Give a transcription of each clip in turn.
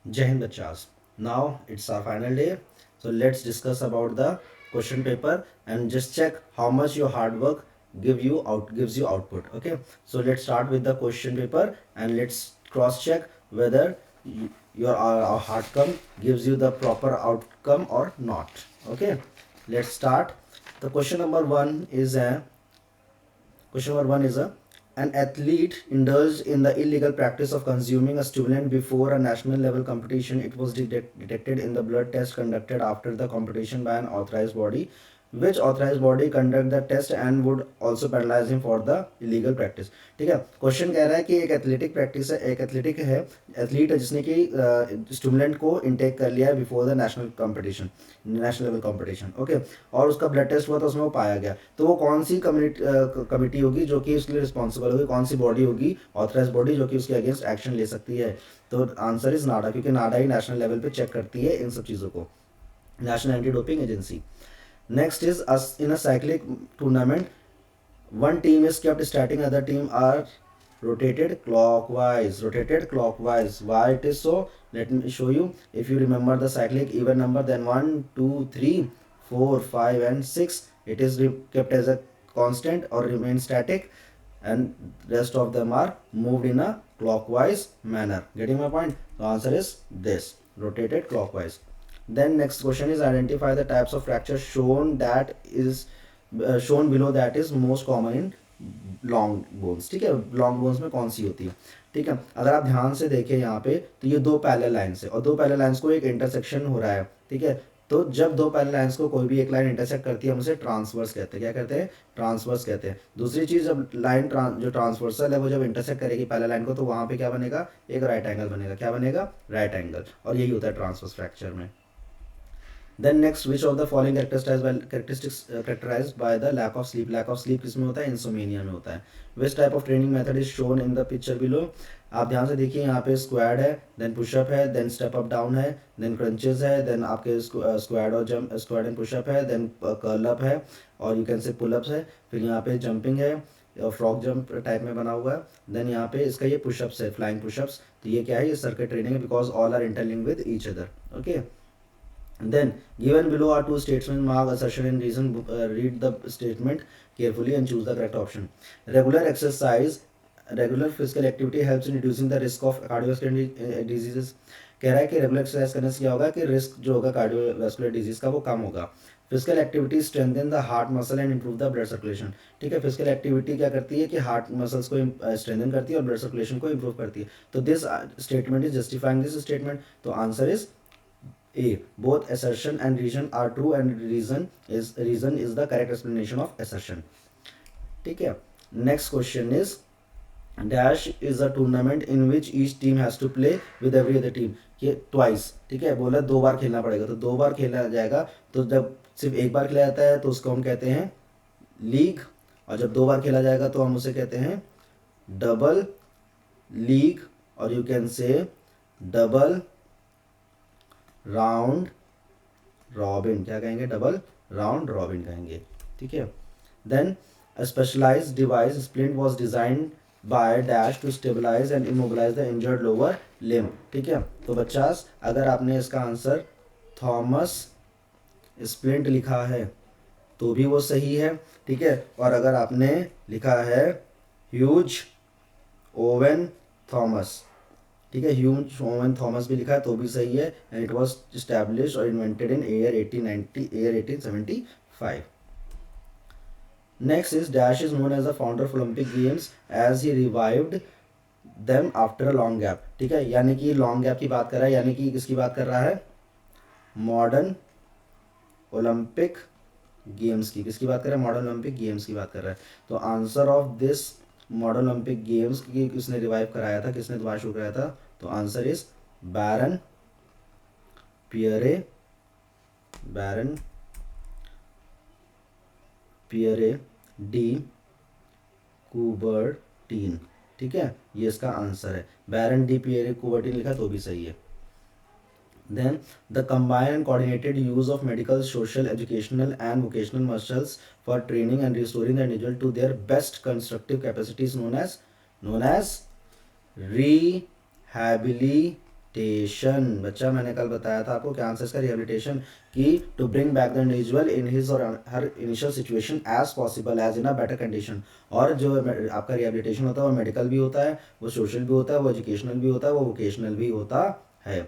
Jai Hind Bachas. Now it's our final day. So let's discuss about the question paper and just check how much your hard work gives you output. Okay. So let's start with the question paper and let's cross check whether your outcome gives you the proper outcome or not. Okay. Let's start. The question number one is a an athlete indulged in the illegal practice of consuming a stimulant before a national level competition. It was detected in the blood test conducted after the competition by an authorized body. Which authorized body conduct the test and would also penalize him for the illegal practice? ठीक है, question कह रहा है कि एक athletic practice है, एक athletic है, एथलीट है जिसने कि स्टिमुलेंट को इनटेक कर लिया है before the national competition, national level competition. Okay, और उसका ब्लड टेस्ट हुआ तो उसमें वो पाया गया, तो वो कौन सी कमिटी होगी जो कि उसके लिए रिस्पॉन्सिबल होगी, कौन सी बॉडी होगी, ऑथराइज बॉडी, जो कि उसके अगेंस्ट एक्शन ले सकती है? तो आंसर इज नाडा, क्योंकि नाडा ही नेशनल लेवल पे चेक करती है इन सब चीज़ों को, national anti doping agency. Next is in a cyclic tournament one team is kept starting, other team are rotated clockwise. Why it is so? Let me show you. If you remember the cyclic even number, then 1 2 3 4 5 and 6, it is kept as a constant or remain static, and rest of them are moved in a clockwise manner. Getting my point? The answer is this, rotated clockwise. Then next question is identify the types of fracture shown below that is most common in long bones. ठीक है, long bones में कौन सी होती है? ठीक है, अगर आप ध्यान से देखें यहाँ पे तो ये दो पैरेलल लाइन्स है और दो पैरेलल लाइन्स को एक इंटरसेक्शन हो रहा है। ठीक है, तो जब दो पैरेलल लाइन्स को कोई भी एक लाइन इंटरसेक्ट करती है हम उसे ट्रांसवर्स कहते हैं। क्या कहते हैं? ट्रांसवर्स कहते हैं। दूसरी चीज, जब लाइन जो ट्रांसवर्सल है वो जब इंटरसेक्ट करेगी पैरेलल लाइन को तो वहाँ पे क्या बनेगा? एक राइट एंगल बनेगा। क्या बनेगा? Right angle. और यही होता है ट्रांसवर्स फ्रैक्चर में। Then next, which of the following characteristics characterized by the lack of sleep? Lack of sleep किसमें होता है? इंसोमेनिया में होता है। Which type of training method is shown in the picture below? आप ध्यान से देखिए, यहाँ पे स्क्वाड है, देन पुशअप है, देन स्टेप अप डाउन है, देन क्रंचेस है, देन आपके स्क्वाड और जंप, स्क्वाड एंड पुशअप है, देन कर्ल अप है, और यू कैन से पुल अप्स है, फिर यहाँ पे जंपिंग है, फ्रॉक जंप टाइप में बना हुआ है, देन यहाँ पे इसका ये पुशअप्स है, फ्लाइंग पुशअप्स। तो ये क्या है? ये सर्किट ट्रेनिंग है, because all are interlinked with each other. Okay, then given below are two statements mark assertion and reason. Read the statement carefully and choose the correct option. Regular physical activity helps in reducing the risk of cardiovascular diseases. कह रहा है कि regular exercise करने से क्या होगा कि risk जो होगा कार्डियोवैस्कुलर डिजीज का वो कम होगा। Physical activity strengthen the heart muscle and improve the blood circulation. ठीक है, फिजिकल एक्टिविटी क्या करती है कि हार्ट मसल्स को स्ट्रेंथन करती है और ब्लड सर्कुलेशन को इंप्रूव करती है। तो this statement is justifying this statement. तो answer is A. Both assertion and reason are true, and reason is the correct explanation of assertion. ठीक है, next question is dash is a tournament in which each team has to play with every other team. ये twice, ठीक है, बोला 2 बार खेलना पड़ेगा, तो 2 बार खेला जाएगा। तो जब सिर्फ एक बार खेला जाता है तो उसको हम कहते हैं लीग, और जब 2 बार खेला जाएगा तो हम उसे कहते हैं डबल लीग, और you can say double round robin. क्या कहेंगे? डबल राउंड रॉबिन कहेंगे। ठीक है, then a specialized device splint was designed by dash to stabilize and immobilize the injured lower limb. ठीक है, तो बच्चास अगर आपने इसका आंसर थॉमस स्प्लिंट लिखा है तो भी वो सही है। ठीक है, और अगर आपने लिखा है ह्यूज ओवेन थॉमस, ठीक है, ह्यूज ओवन थॉमस भी लिखा है तो भी सही है। एंड इट वाज एस्टैब्लिश्ड और invented in year 1875। Next is dash is known as the founder of Olympic games as he revived them after a long gap. ठीक है, यानी कि लॉन्ग गैप की बात कर रहा है, यानी कि किसकी बात कर रहा है? मॉडर्न ओलंपिक गेम्स की। किसकी बात कर रहा है? मॉडर्न ओलंपिक गेम्स की बात कर रहा है। तो answer of this modern Olympic games की किसने रिवाइव कराया था, किसने दोबारा शुरू कराया था? तो answer is Baron Pierre, Baron Pierre de Coubertin. ठीक है, ये इसका आंसर है। बैरन डी पियरे कुबर्टीन लिखा तो भी सही है। Then the combined and coordinated use of medical, social, educational and vocational muscles for training and restoring the individual to their best constructive capacity is known as rehabilitation. बच्चा मैंने कल बताया था आपको क्या आंसर इसका, रिहेबिलिटेशन, कि to bring back the individual in his और her initial situation as possible as in a better condition. और जो आपका रिहेबिलिटेशन होता है वो मेडिकल भी होता है, वो सोशल भी होता है, वो एजुकेशनल भी होता है, वो वोकेशनल भी होता है।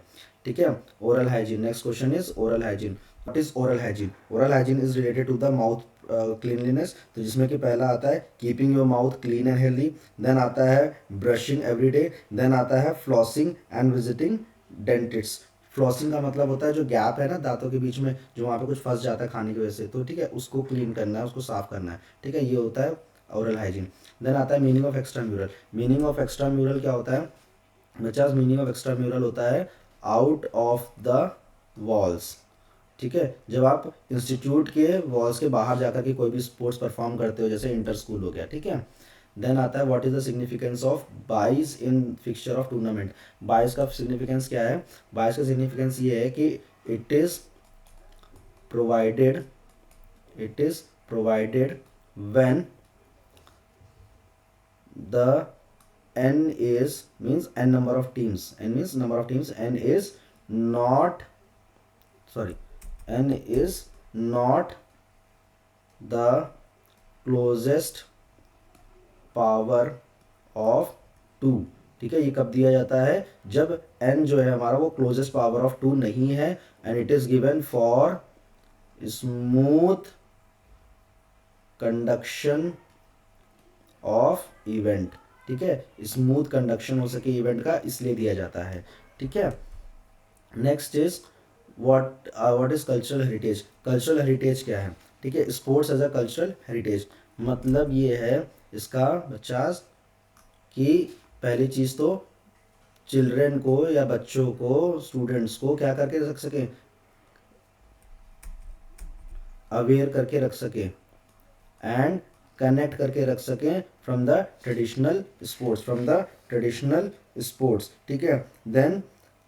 ठीक है। Oral hygiene, next question is oral hygiene. What is oral hygiene? Oral hygiene is related to the mouth cleanliness, तो जिसमें कि पहला आता है keeping your mouth clean and healthy, then आता है ब्रशिंग एवरी डे, देन आता है flossing and visiting dentist. Flossing का मतलब होता है जो गैप है ना दांतों के बीच में, जो वहाँ पे कुछ फंस जाता है खाने की वजह से, तो ठीक है उसको क्लीन करना है, उसको साफ करना है। ठीक है, ये होता है ओरल हाइजीन। देन आता है meaning of extra mural. Meaning of extra mural क्या होता है बच्चा? मीनिंग ऑफ एक्स्ट्रा म्यूरल होता है आउट ऑफ द वॉल्स। ठीक है, जब आप इंस्टीट्यूट के वॉल्स के बाहर जाकर के कोई भी स्पोर्ट्स परफॉर्म करते हो, जैसे इंटर स्कूल हो गया। ठीक है। देन आता है what is the significance of byes in fixture of tournament. Byes का सिग्निफिकेंस क्या है? बाइज का सिग्निफिकेंस ये है कि it is provided it is provided when the n is means n number of teams, n means number of teams, n is not sorry n is not the closest power of 2। ठीक है, ये कब दिया जाता है? जब n जो है हमारा वो क्लोजेस्ट पावर ऑफ 2 नहीं है, and it is given for smooth conduction of event. ठीक है, स्मूथ कंडक्शन हो सके इवेंट का, इसलिए दिया जाता है। ठीक है। Next is what is cultural heritage. Cultural heritage क्या है? ठीक है, sports as a cultural heritage, मतलब ये है इसका बच्चा कि पहली चीज़ तो चिल्ड्रेन को या बच्चों को, स्टूडेंट्स को क्या करके रख सके? अवेयर करके रख सके एंड कनेक्ट करके रख सकें फ्रॉम द ट्रेडिशनल स्पोर्ट्स। ठीक है। Then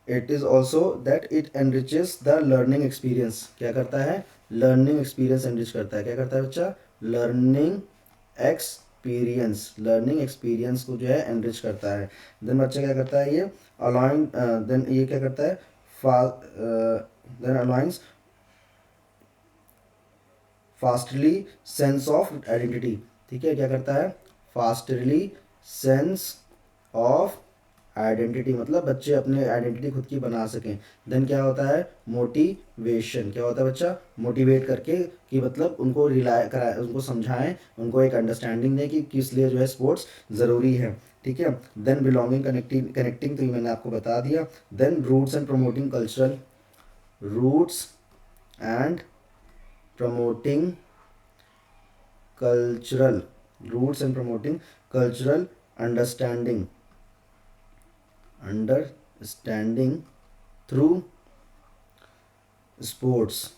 it is also that it enriches the learning experience. क्या करता है? लर्निंग एक्सपीरियंस एनरिच करता है। क्या करता है बच्चा? लर्निंग एक्सपीरियंस को जो है एनरिच करता है। देन बच्चा क्या करता है? ये अलाउइंग देन ये क्या करता है? Then allowings fastly sense of identity. ठीक है, क्या करता है? फास्टली सेंस ऑफ आइडेंटिटी, मतलब बच्चे अपने आइडेंटिटी खुद की बना सकें। देन क्या होता है? मोटिवेशन। क्या होता है बच्चा? मोटिवेट करके, कि मतलब उनको रिलाय कराए, उनको समझाएं, उनको एक अंडरस्टैंडिंग दें कि किस लिए जो है स्पोर्ट्स ज़रूरी है। ठीक है। देन बिलोंगिंग, कनेक्टिंग तो ये मैंने आपको बता दिया। Then roots and promoting cultural, roots and promoting cultural roots and promoting cultural understanding through sports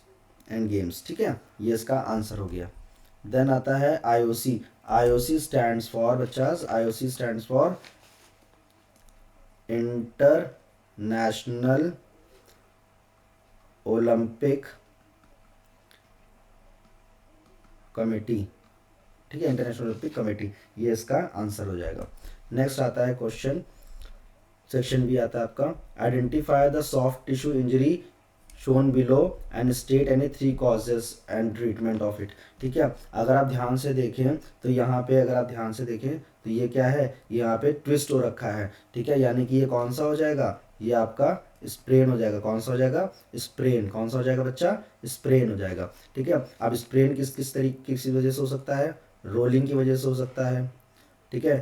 and games. ठीक है, ये इसका आंसर हो गया। देन आता है आईओसी। आईओसी स्टैंड्स फॉर बच्चास, IOC stands for International Olympic Committee. ठीक है, इंटरनेशनल ओलंपिक कमेटी, ये इसका आंसर हो जाएगा। नेक्स्ट आता है क्वेश्चन, सेक्शन भी आता है आपका, identify the soft tissue injury shown below and state any 3 causes and treatment of it. ठीक है, अगर आप ध्यान से देखें तो यहाँ पे, अगर आप ध्यान से देखें तो ये क्या है? यहाँ पे ट्विस्ट हो रखा है। ठीक है, यानी कि ये कौन सा हो जाएगा? ये आपका स्प्रेन हो जाएगा। कौन सा हो जाएगा? स्प्रेन। कौन सा हो जाएगा बच्चा? स्प्रेन हो जाएगा। ठीक है, अब स्प्रेन किस किस तरीके, किस वजह से हो सकता है? रोलिंग की वजह से हो सकता है। ठीक है,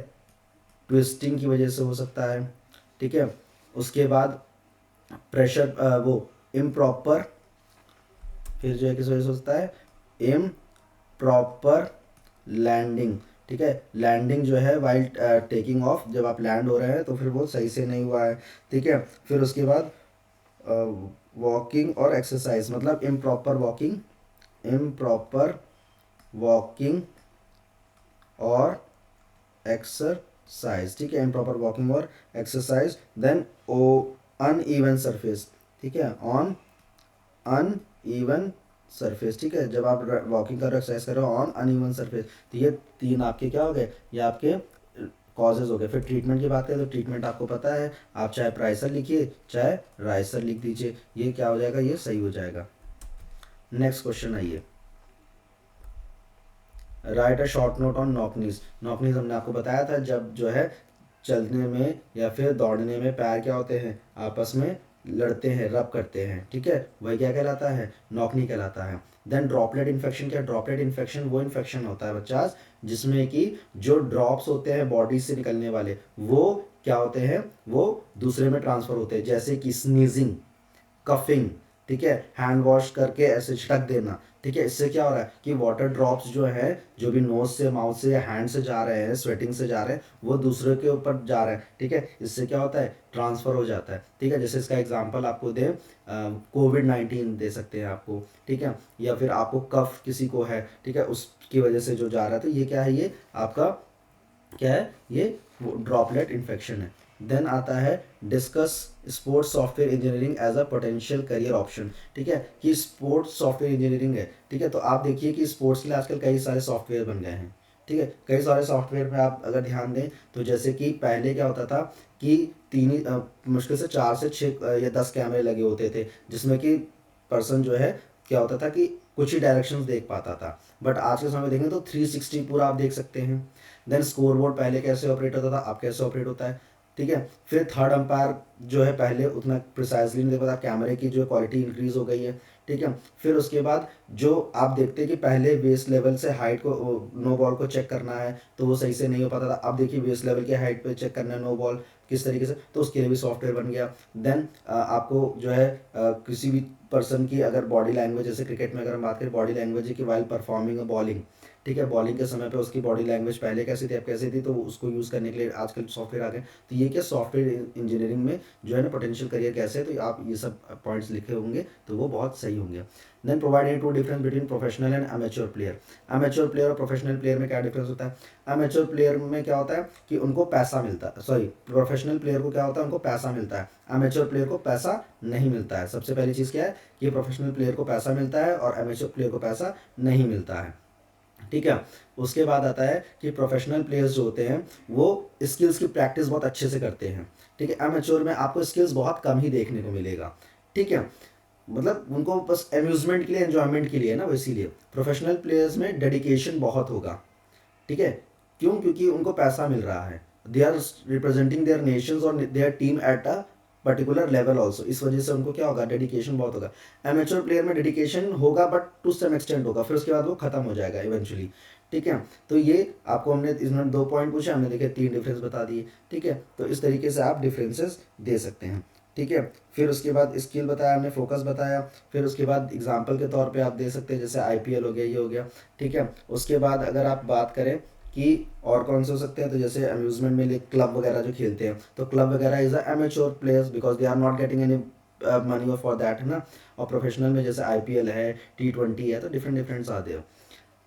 ट्विस्टिंग की वजह से हो सकता है। ठीक है, उसके बाद प्रेशर वो इम्प्रॉपर, फिर जो है किस वजह से हो सकता है? Improper landing. ठीक है, लैंडिंग जो है वाइल टेकिंग ऑफ, जब आप लैंड हो रहे हैं तो फिर वो सही से नहीं हुआ है। ठीक है, फिर उसके बाद वॉकिंग और एक्सरसाइज, मतलब इम्प्रॉपर वॉकिंग और एक्सरसाइज। ठीक है, इम्प्रॉपर वॉकिंग और एक्सरसाइज। देन ओ अनइवन सरफेस। ठीक है, ऑन अनइवन सरफेस। ठीक है, जब आप वॉकिंग कर रहे हो, एक्सरसाइज कर रहे हो ऑन अनइवन सरफेस, तो ये 3 आपके क्या हो गए? ये आपके कॉजेज हो गए। फिर ट्रीटमेंट की बात करें तो ट्रीटमेंट आपको पता है, आप चाहे प्राइसर लिखिए चाहे राइसर लिख दीजिए, ये क्या हो जाएगा, ये सही हो जाएगा। नेक्स्ट क्वेश्चन आइए, write a short note on knock knees. Knock knees हमने आपको बताया था, जब जो है चलने में या फिर दौड़ने में पैर क्या होते हैं, आपस में लड़ते हैं, रब करते हैं, ठीक है, वही क्या कहलाता है, नॉकनी कहलाता है। देन ड्रॉपलेट इन्फेक्शन, क्या ड्रॉपलेट इन्फेक्शन वो इन्फेक्शन होता है बच्चा जिसमें कि जो ड्रॉप्स होते हैं बॉडी से निकलने वाले, वो क्या होते हैं, वो दूसरे में ट्रांसफर होते हैं, जैसे कि स्नीजिंग, कफिंग, ठीक है, हैंड वॉश करके ऐसे छिटक देना, ठीक है। इससे क्या हो रहा है कि वाटर ड्रॉप्स जो है, जो भी नोज से, माउथ से या हैंड से जा रहे हैं, स्वेटिंग से जा रहे हैं, वो दूसरे के ऊपर जा रहे हैं, ठीक है। इससे क्या होता है, ट्रांसफर हो जाता है, ठीक है। जैसे इसका एग्जांपल आपको दें, कोविड-19 दे सकते हैं आपको, ठीक है, या फिर आपको कफ किसी को है, ठीक है, उसकी वजह से जो जा रहा है, तो ये क्या है, ये आपका क्या है, ये ड्रॉपलेट इन्फेक्शन है। देन आता है discuss sports software engineering as a potential career option, ठीक है, कि स्पोर्ट्स सॉफ्टवेयर इंजीनियरिंग है, ठीक है। तो आप देखिए कि स्पोर्ट्स के लिए आजकल कई सारे सॉफ्टवेयर बन गए हैं, ठीक है। कई सारे सॉफ्टवेयर में आप अगर ध्यान दें तो जैसे कि पहले क्या होता था कि तीन ही मुश्किल से 4 से 6 या 10 कैमरे लगे होते थे, जिसमें कि पर्सन जो है क्या होता था कि कुछ ही डायरेक्शंस देख पाता था, बट आज के समय में देखें तो 360 पूरा आप देख सकते हैं। देन स्कोर बोर्ड पहले कैसे ऑपरेट होता था, अब कैसे ऑपरेट होता है, ठीक है। फिर थर्ड अंपायर जो है पहले उतना प्रिसाइजली नहीं देख पाता, कैमरे की जो क्वालिटी इंक्रीज हो गई है, ठीक है। फिर उसके बाद जो आप देखते हैं कि पहले बेस लेवल से हाइट को, नो बॉल को चेक करना है तो वो सही से नहीं हो पाता था, अब देखिए बेस लेवल की हाइट पे चेक करना है नो बॉल किस तरीके से, तो उसके लिए भी सॉफ्टवेयर बन गया। देन आपको जो है किसी भी पर्सन की अगर बॉडी लैंग्वेज, जैसे क्रिकेट में अगर हम बात करें बॉडी लैंग्वेज की वाइल परफॉर्मिंग अ बॉलिंग, ठीक है, बॉलिंग के समय पे उसकी बॉडी लैंग्वेज पहले कैसी थी अब कैसी थी, तो उसको यूज़ करने के लिए आजकल सॉफ्टवेयर आ गए। तो ये क्या सॉफ्टवेयर इंजीनियरिंग में जो है ना पोटेंशियल करियर कैसे है, तो आप ये सब पॉइंट्स लिखे होंगे तो वो बहुत सही होंगे। Then provide any two difference between professional and amateur player. Amateur player और प्रोफेशनल प्लेयर में क्या डिफरेंस होता है, अमेच्योर प्लेयर में क्या होता है कि उनको पैसा मिलता है, सॉरी प्रोफेशनल प्लेयर को क्या होता है, उनको पैसा मिलता है, अमेच्योर प्लेयर को पैसा नहीं मिलता है। सबसे पहली चीज़ क्या है कि प्रोफेशनल प्लेयर को पैसा मिलता है और अमेच्योर प्लेयर को पैसा नहीं मिलता है, ठीक है। उसके बाद आता है कि प्रोफेशनल प्लेयर्स जो होते हैं वो स्किल्स की प्रैक्टिस बहुत अच्छे से करते हैं, ठीक है। अमेच्योर में आपको स्किल्स बहुत कम ही देखने को मिलेगा, ठीक है, मतलब उनको बस एम्यूजमेंट के लिए, एंजॉयमेंट के लिए ना, वो इसीलिए प्रोफेशनल प्लेयर्स में डेडिकेशन बहुत होगा, ठीक है। क्यों, क्योंकि उनको पैसा मिल रहा है, they are representing their nations और their team at a particular level also, इस वजह से उनको क्या होगा, डेडिकेशन बहुत होगा। एमेच्योर प्लेयर में डेडिकेशन होगा बट टू सम एक्सटेंट होगा, फिर उसके बाद वो खत्म हो जाएगा इवेंचुअली, ठीक है। तो ये आपको हमने इसमें 2 पॉइंट पूछे, हमने देखे 3 डिफरेंस बता दिए, ठीक है। तो इस तरीके से आप डिफरेंसेस दे सकते हैं, ठीक है। फिर उसके बाद स्किल बताया हमने, फोकस बताया, फिर उसके बाद एग्जाम्पल के तौर पे आप दे सकते हैं, जैसे आईपीएल हो गया, ये हो गया, ठीक है। उसके बाद अगर आप बात करें कि और कौन से हो सकते हैं, तो जैसे अम्यूजमेंट में क्लब वगैरह जो खेलते हैं, तो क्लब वगैरह is a amateur players because they are not getting any money for that, है ना। और प्रोफेशनल में जैसे आईपीएल है, T20 है, तो डिफरेंट डिफरेंट आते हैं।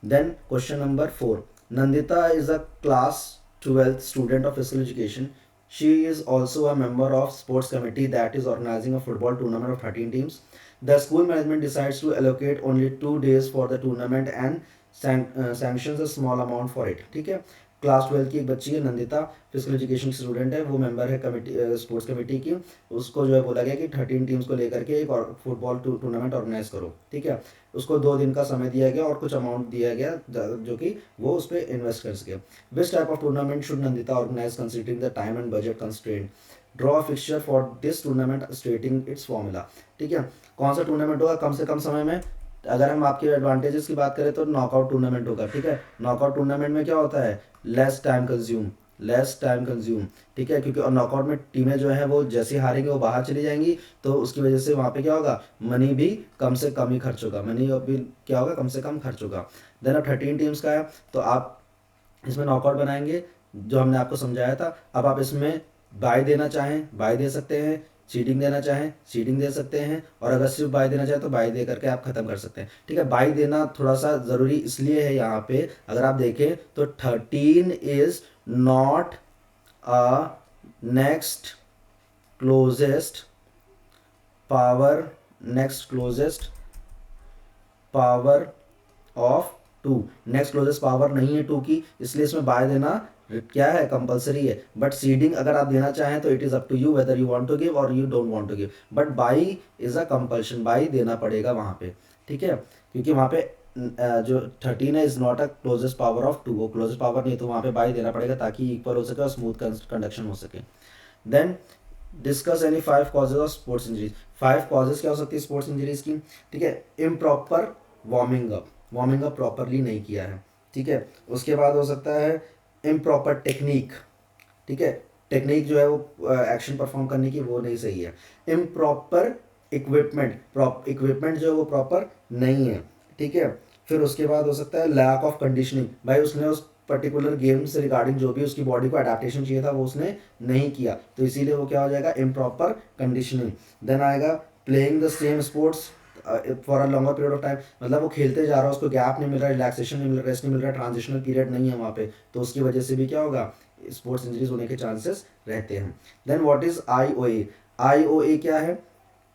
Then question number 4, Nandita is a class 12th student of physical education. She is also a member of sports committee that is organizing a football tournament of 13 teams. The school management decides to allocate only 2 days for the tournament and sanctions a small amount for it, ठीक है। Class 12 की एक बच्ची है Nandita, physical education student है, वो member है committee, sports committee की। उसको जो है बोला गया कि 13 टीम्स को लेकर के एक और फुटबॉल टूर्नामेंट ऑर्गेनाइज करो, ठीक है। उसको 2 दिन का समय दिया गया और कुछ अमाउंट दिया गया जो कि वो उस पर इन्वेस्ट कर सके। Which type of tournament should Nandita organize considering the time and budget constraint, draw fixture for this tournament stating its formula, ठीक है। कौन सा टूर्नामेंट होगा कम से कम समय में, अगर हम आपके एडवांटेजेस की बात करें तो नॉकआउट टूर्नामेंट होगा, ठीक है। नॉकआउट टूर्नामेंट में क्या होता है, लेस टाइम कंज्यूम, ठीक है, क्योंकि और नॉकआउट में टीमें जो है वो जैसे हारेंगे वो बाहर चली जाएंगी, तो उसकी वजह से वहाँ पे क्या होगा, मनी भी कम से कम ही खर्च होगा, मनी भी क्या होगा, कम से कम खर्च होगा। देन अब 13 टीम्स का है, तो आप इसमें नॉकआउट बनाएंगे जो हमने आपको समझाया था। अब आप इसमें बाय देना चाहें बाय दे सकते हैं, सीडिंग देना चाहें सीडिंग दे सकते हैं, और अगर सिर्फ बाय देना चाहें तो बाय दे करके आप खत्म कर सकते हैं, ठीक है। बाय देना थोड़ा सा ज़रूरी इसलिए है यहाँ पे, अगर आप देखें तो 13 is not a next closest power, next closest power of 2, next closest power नहीं है 2 की, इसलिए इसमें बाय देना क्या है, कंपलसरी है, बट सीडिंग अगर आप देना चाहें तो it is up to you whether you want to give और you don't want to give, but bye is a compulsion, bye देना पड़ेगा वहाँ पे, ठीक है, क्योंकि वहाँ पे जो 13 है is not a closest power of 2, वो क्लोजेस्ट पावर नहीं, तो वहाँ पे बाई देना पड़ेगा ताकि इक्वल हो सके और स्मूथ कंडक्शन हो सके। Then discuss any 5 causes of sports injuries. 5 causes क्या हो सकती है स्पोर्ट्स इंजरीज की, ठीक है। Improper warming up, warming up properly नहीं किया है, ठीक है। उसके बाद हो सकता है इम्प्रॉपर टेक्निक, ठीक है, टेक्निक जो है वो एक्शन परफॉर्म करने की वो नहीं सही है। इम्प्रॉपर इक्विपमेंट, इक्विपमेंट जो है वो प्रॉपर नहीं है, ठीक है। फिर उसके बाद हो सकता है लैक ऑफ कंडीशनिंग, भाई उसने उस पर्टिकुलर गेम से रिगार्डिंग जो भी उसकी बॉडी को अडेप्टेशन चाहिए था वो उसने नहीं किया, तो इसीलिए वो क्या हो जाएगा, इम्प्रॉपर कंडीशनिंग। देन आएगा playing the same sports for a longer period of time, मतलब वो खेलते जा रहा है, उसको गैप नहीं मिल रहा, रिलैक्सेशन नहीं मिल रहा, रेस्ट नहीं मिल रहा, ट्रांजिशनल पीरियड नहीं है वहाँ पे, तो उसकी वजह से भी क्या होगा, स्पोर्ट्स इंजरीज होने के चांसेस रहते हैं। Then what is IOA, IOA क्या है,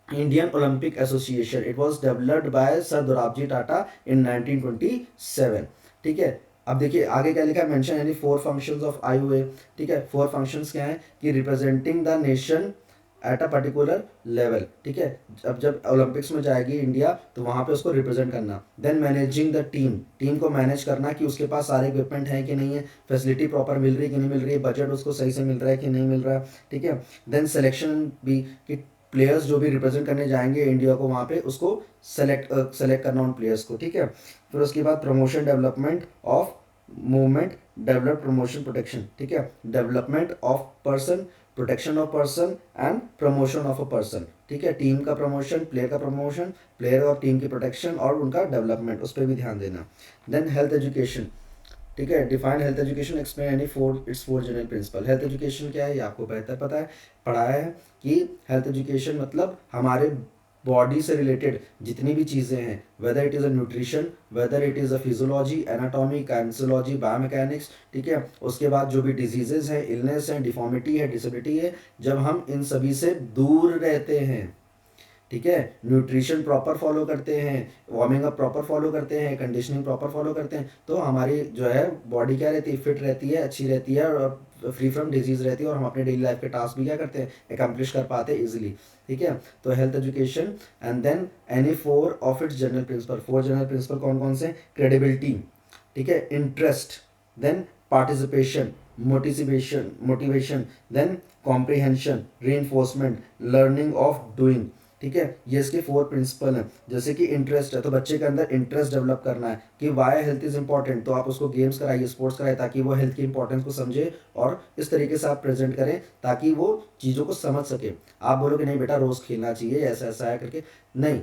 Indian Olympic Association, it was developed by sir Dorabji Tata in 1927, ठीक है। अब देखिए आगे क्या लिखा है, मेंशन यानी 4 फंक्शंस ऑफ आईओए, ठीक है। 4 फंक्शंस क्या हैं कि representing the nation eight a particular level, ठीक है। अब जब ओलंपिक्स में जाएगी इंडिया तो वहाँ पे उसको रिप्रेजेंट करना। Then managing the team, team को मैनेज करना कि उसके पास सारे इक्विपमेंट हैं कि नहीं है, फैसिलिटी प्रॉपर मिल रही है कि नहीं मिल रही है, बजट उसको सही से मिल रहा है कि नहीं मिल रहा है, ठीक है। देन सिलेक्शन भी कि प्लेयर्स जो भी रिप्रेजेंट करने जाएंगे इंडिया को वहाँ पे उसको सेलेक्ट करना उन प्लेयर्स को, ठीक है। फिर उसके बाद promotion development of movement, develop promotion protection, ठीक है, development of person, protection of person and promotion of a person, ठीक है। टीम का प्रमोशन, प्लेयर का प्रमोशन, प्लेयर और टीम की प्रोटेक्शन और उनका डेवलपमेंट, उस पर भी ध्यान देना। देन हेल्थ एजुकेशन, ठीक है, defined health education, explain any four it's 4 general principal. Health education क्या है ये आपको बेहतर पता है, पढ़ाया है कि हेल्थ एजुकेशन मतलब हमारे बॉडी से रिलेटेड जितनी भी चीज़ें हैं, whether it is a nutrition, whether it is a physiology, anatomy, cancerology, biomechanics, ठीक है। उसके बाद जो भी डिजीजेज हैं, इलनेस हैं, डिफॉर्मिटी है, डिसेबिलिटी है, जब हम इन सभी से दूर रहते हैं, ठीक है, न्यूट्रिशन प्रॉपर फॉलो करते हैं, वार्मिंग अप प्रॉपर फॉलो करते हैं, कंडीशनिंग प्रॉपर फॉलो करते हैं, तो हमारी जो है बॉडी क्या रहती है, फिट रहती है, अच्छी रहती है और फ्री फ्रॉम डिजीज रहती है, और हम अपने डेली लाइफ के टास्क भी क्या करते हैं, एकम्प्लिश कर पाते हैं इजिली, ठीक है। तो health education and then any 4 of its general principle. 4 general principle कौन कौन से, क्रेडिबिलिटी, ठीक है, interest, then participation, motivation, then comprehension, relearning of doing, ठीक है। ये इसके 4 प्रिंसिपल हैं। जैसे कि इंटरेस्ट है तो बच्चे के अंदर इंटरेस्ट डेवलप करना है कि वाई हेल्थ इज इंपॉर्टेंट, तो आप उसको गेम्स कराइए, स्पोर्ट्स कराइए, ताकि वो हेल्थ की इंपॉर्टेंस को समझे और इस तरीके से आप प्रेजेंट करें ताकि वो चीज़ों को समझ सके। आप बोलो कि नहीं बेटा रोज़ खेलना चाहिए, ऐसा ऐसा है करके, नहीं,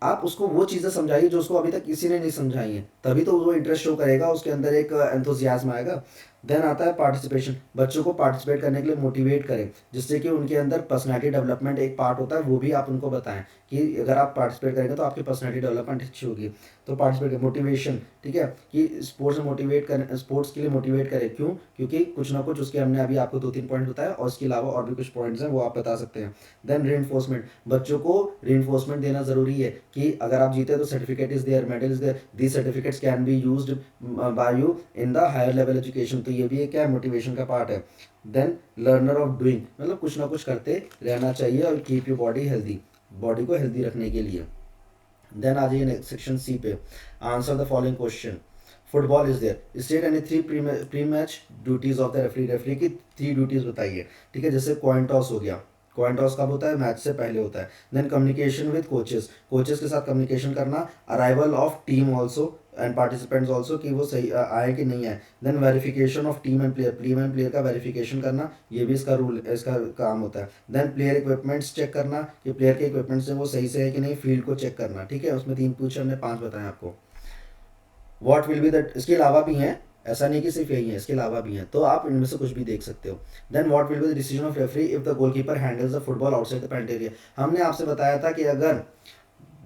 आप उसको वो चीज़ें समझाइए जो उसको अभी तक किसी ने नहीं समझाई हैं, तभी तो वो इंटरेस्ट शो करेगा, उसके अंदर एक एंथुजियाज्म आएगा। देन आता है पार्टिसिपेशन, बच्चों को पार्टिसिपेट करने के लिए मोटिवेट करें, जिससे कि उनके अंदर पर्सनैलिटी डेवलपमेंट एक पार्ट होता है, वो भी आप उनको बताएं कि अगर आप पार्टिसिपेट करेंगे तो आपकी पर्सनैलिटी डेवलपमेंट अच्छी होगी। तो पार्टिसिपेट, मोटिवेशन, ठीक है, कि स्पोर्ट्स में मोटिवेट करें, स्पोर्ट्स के लिए मोटिवेट करें, क्यों, क्योंकि कुछ ना कुछ उसके, हमने अभी आपको 2-3 पॉइंट बताया और इसके अलावा और भी कुछ पॉइंट्स हैं वो आप बता सकते हैं। देन री, बच्चों को री देना ज़रूरी है कि अगर आप जीते तो certificate is there, medal is there, these certificates can be used by you in the higher level education, तो ये भी एक क्या है, मोटिवेशन का पार्ट है। देन लर्नर ऑफ डूइंग, मतलब कुछ ना कुछ करते रहना चाहिए और keep you body healthy, body को हेल्दी रखने के लिए। देन आ जाइए नेक्स्ट सेक्शन सी पे, answer the following question. Football is there, state any 3 pre match duties of the referee, referee की 3 ड्यूटीज बताइए, ठीक है। जैसे कॉइन टॉस हो गया, कॉइन टॉस कब होता है, मैच से पहले होता है। Then communication with coaches, coaches के साथ कम्युनिकेशन करना, arrival of team also and participants also, कि वो सही आए कि नहीं आए। Then verification of team and player का वेरिफिकेशन करना, ये भी इसका रूल, इसका काम होता है। देन प्लेयर इक्विपमेंट्स चेक करना कि प्लेयर के इक्विपमेंट्स हैं वो सही से है कि नहीं, फील्ड को चेक करना, ठीक है। उसमें 3 पूछे, हमने 5 बताए आपको। व्हाट विल बी दैट, इसके अलावा भी हैं, ऐसा नहीं कि सिर्फ यही है, इसके अलावा भी हैं, तो आप इनमें से कुछ भी देख सकते हो। Then what will be the decision of referee if the goalkeeper handles the football outside the penalty area. हमने आपसे बताया था कि अगर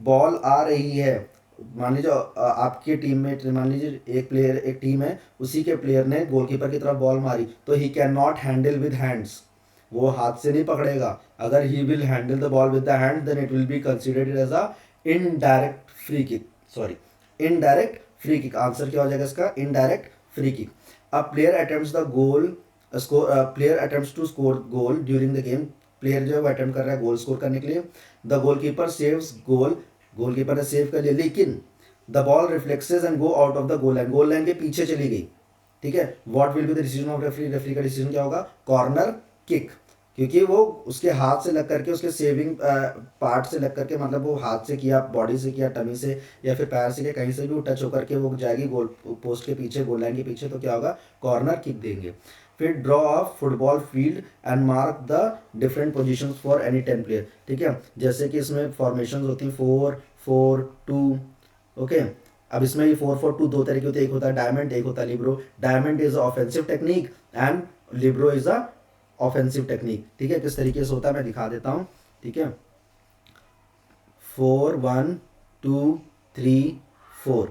बॉल आ रही है, मान लीजिए आपकी टीम में, मान लीजिए एक प्लेयर, एक टीम है, उसी के प्लेयर ने गोलकीपर की तरफ बॉल मारी, तो he can not handle with hands, वो हाथ से नहीं पकड़ेगा। अगर he will handle the ball with the hand then it will be considered as a indirect free kick, sorry, indirect free kick, answer क्या हो जाएगा इसका, indirect free kick. A player attempts the goal score player attempts to score goal during the game, player जो है वो attempt कर रहा है गोल स्कोर करने के लिए, the goalkeeper saves goal, goalkeeper ने सेव कर लिया लेकिन the ball reflexes and go out of the goal line के पीछे चली गई, ठीक है, what will be the decision of referee, referee का डिसीजन क्या होगा, कॉर्नर किक, क्योंकि वो उसके हाथ से लग करके उसके सेविंग पार्ट से लग करके, मतलब वो हाथ से किया, बॉडी से किया, टमी से या फिर पैर से किया, कहीं से भी टच होकर के वो जाएगी गोल पोस्ट के पीछे, गोल लाइन के पीछे, तो क्या होगा, कॉर्नर किक देंगे। फिर draw a football field and mark the different positions for any 10 player, ठीक है, जैसे कि इसमें फॉर्मेशन होती हैं 4-4-2, ओके। अब इसमें ये 4-4-2 दो तरह की होती है, एक होता है डायमंड, एक होता है Libre. Diamond is offensive technique and Libre is a offensive technique, ठीक है। किस तरीके से होता है मैं दिखा देता हूँ, ठीक है, 4-1-2-3-4,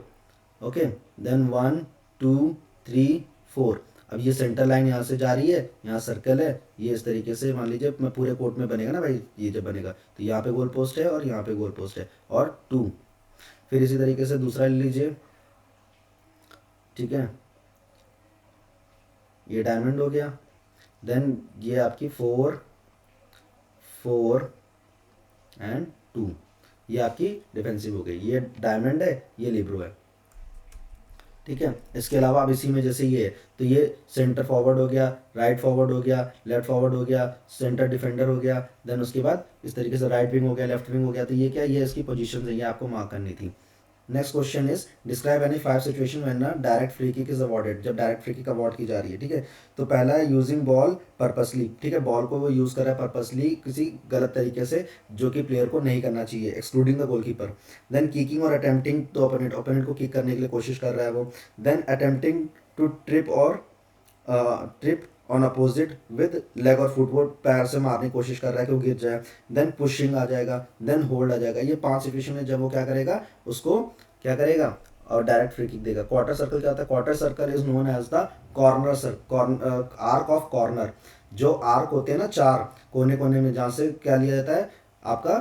ओके, देन 1-2-3-4। अब ये सेंटर लाइन यहाँ से जा रही है, यहाँ सर्कल है, ये इस तरीके से मान लीजिए मैं पूरे कोर्ट में बनेगा ना भाई, ये जब बनेगा तो यहाँ पे गोल पोस्ट है और यहाँ पे गोल पोस्ट है और 2। फिर इसी तरीके से दूसरा ले लीजिए, ठीक है, ये डायमंड हो गया, देन ये आपकी 4-4-2, ये आपकी डिफेंसिव हो गई, ये डायमंड है, ये लिब्रो है, ठीक है। इसके अलावा अब इसी में जैसे ये है तो ये सेंटर फॉरवर्ड हो गया, राइट फॉरवर्ड हो गया, लेफ्ट फॉरवर्ड हो गया, सेंटर डिफेंडर हो गया, देन उसके बाद इस तरीके से राइट विंग हो गया, लेफ्ट विंग हो गया, तो ये क्या, ये इसकी पोजीशन है, ये आपको मार्क करनी थी। Next question is describe any 5 situation when a direct free kick is awarded, जब डायरेक्ट फ्री किक अवॉर्ड की जा रही है, ठीक है। तो पहला है यूजिंग बॉल पर्पसली, ठीक है, बॉल को वो यूज़ कर रहा है पर्पसली किसी गलत तरीके से जो कि प्लेयर को नहीं करना चाहिए, excluding the goalkeeper. Then kicking और अटेम्प्टिंग तो ओपोनेंट, ओपोनेंट को किक करने के लिए कोशिश कर रहा है वो। देन अटेम्प्टिंग टू ट्रिप और trip on opposite with leg और फुट, वो पैर से मारने की कोशिश कर रहा है कि वो गिर जाए। देन पुशिंग आ जाएगा, देन होल्ड आ जाएगा, ये 5 सिचुएशन में जब वो क्या करेगा, उसको क्या करेगा, और डायरेक्ट फ्री किक देगा। क्वार्टर सर्कल क्या होता है, quarter circle is known as the corner arc of corner, जो आर्क होते हैं ना 4 कोने कोने में, जहाँ से क्या लिया जाता है, आपका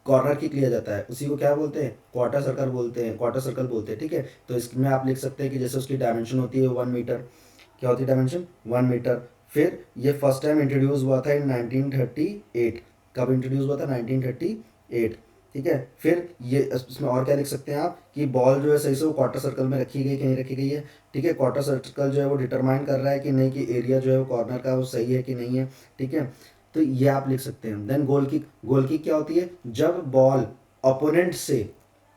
कॉर्नर किक लिया जाता है, उसी को क्या बोलते हैं, क्वार्टर सर्कल बोलते हैं, क्वार्टर सर्कल बोलते हैं, ठीक है। तो इसमें आप लिख सकते हैं कि जैसे उसकी डायमेंशन होती है 1 मीटर, क्या होती है डायमेंशन, 1 मीटर। फिर ये फर्स्ट टाइम इंट्रोड्यूस हुआ था इन 1938, कब इंट्रोड्यूस हुआ था, 1938, ठीक है। फिर ये इसमें और क्या लिख सकते हैं आप कि बॉल जो है सही से वो क्वार्टर सर्कल में रखी गई, कहीं रखी गई है, ठीक है। क्वार्टर सर्कल जो है वो डिटरमाइन कर रहा है कि नहीं, कि एरिया जो है वो कॉर्नर का वो सही है कि नहीं है, ठीक है। तो ये आप लिख सकते हैं। Then goal kick, goal kick क्या होती है, जब बॉल ओपोनेंट से